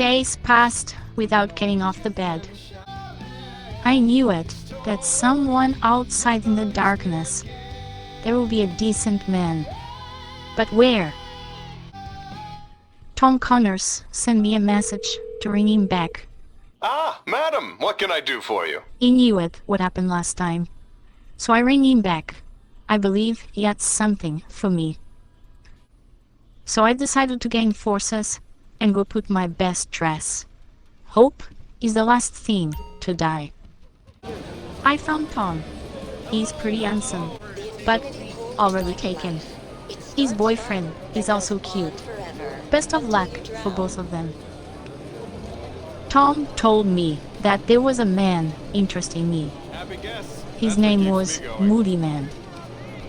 days passed without getting off the bed. I knew it, that someone outside in the darkness, there will be a decent man. But where? Tom Connors sent me a message to ring him back. Ah, madam, what can I do for you? He knew it, what happened last time. So I rang him back. I believe he had something for me. So I decided to gain forces and go put my best dress. Hope is the last thing to die. I found Tom. He's pretty handsome, but already taken. His boyfriend is also cute. Best of luck for both of them. Tom told me that there was a man interested in me. His name was Moodyman,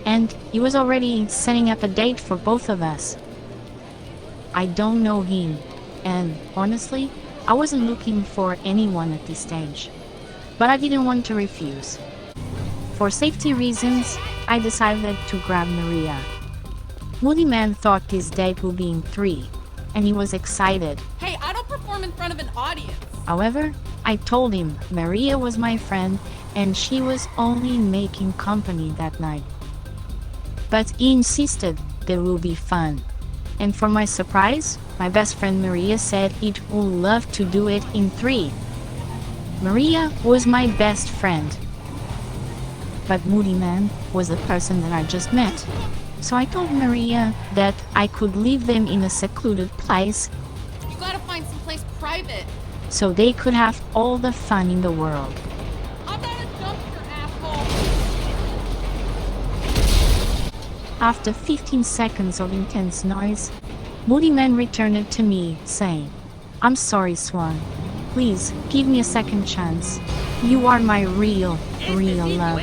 and he was already setting up a date for both of us. I don't know him, and honestly, I wasn't looking for anyone at this stage, but I didn't want to refuse. For safety reasons, I decided to grab Maria. Moodyman thought this date would be in 3, and he was excited. Hey, I don't perform in front of an audience. However, I told him Maria was my friend and she was only making company that night. But he insisted there will be fun. And for my surprise, my best friend Maria said it would love to do it in 3. Maria was my best friend. But Moodyman was the person that I just met. So I told Maria that I could leave them in a secluded place. You gotta find someplace private. So they could have all the fun in the world. I'm not a dumpster, asshole. After 15 seconds of intense noise, Moodyman returned to me, saying, "I'm sorry, Swan. Please, give me a second chance. You are my real love."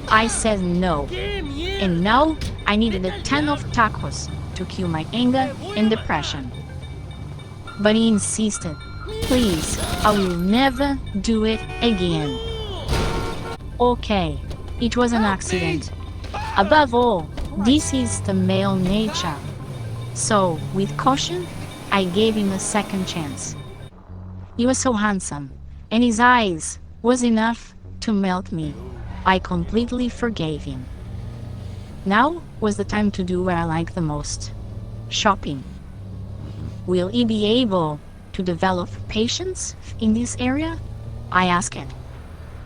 I said no. And now, I needed a ton of tacos to kill my anger and depression. But he insisted, "Please, I will never do it again." Okay, it was an accident. Above all, this is the male nature. So, with caution, I gave him a second chance. He was so handsome, and his eyes was enough to melt me. I completely forgave him. Now was the time to do what I like the most: shopping. Will he be able to develop patience in this area? I asked.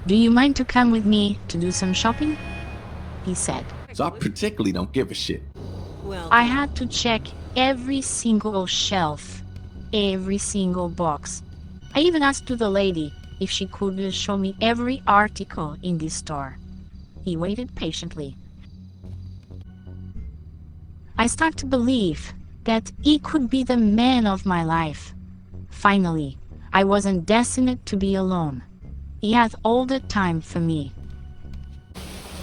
"Do you mind to come with me to do some shopping?" He said. So I particularly don't give a shit. I had to check every single shelf, every single box. I even asked to the lady if she could show me every article in this store. He waited patiently. I start to believe that he could be the man of my life. Finally, I wasn't destined to be alone. He had all the time for me.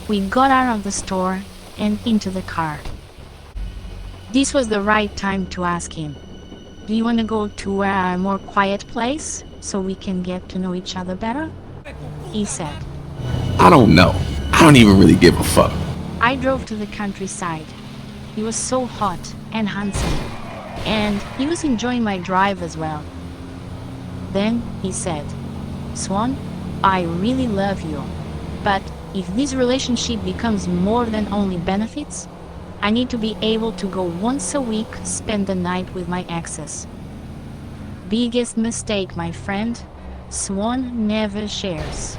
We got out of the store and into the car. This was the right time to ask him, "Do you want to go to a more quiet place so we can get to know each other better?" He said. I don't know. I don't even really give a fuck. I drove to the countryside. He was so hot and handsome, and he was enjoying my drive as well. Then he said, "Swan, I really love you, but if this relationship becomes more than only benefits, I need to be able to go once a week, spend the night with my exes." Biggest mistake, my friend. Swan never shares.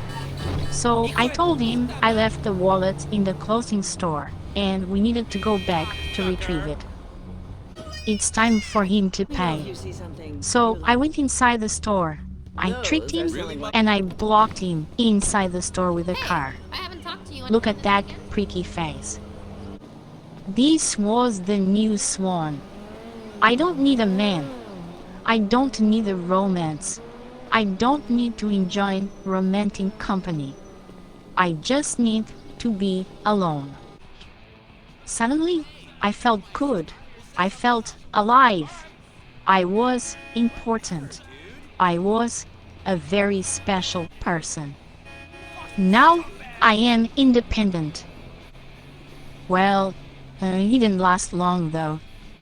So I told him I left the wallet in the clothing store and we needed to go back to retrieve it. It's time for him to pay. So I went inside the store. I tricked him and I blocked him inside the store with a car. I haven't talked to you in Look at that pretty face. This was the new Swan. I don't need a man. I don't need a romance. I don't need to enjoy romantic company. I just need to be alone. Suddenly, I felt good. I felt alive. I was important. I was a very special person. Now I am independent. Well, he didn't last long though.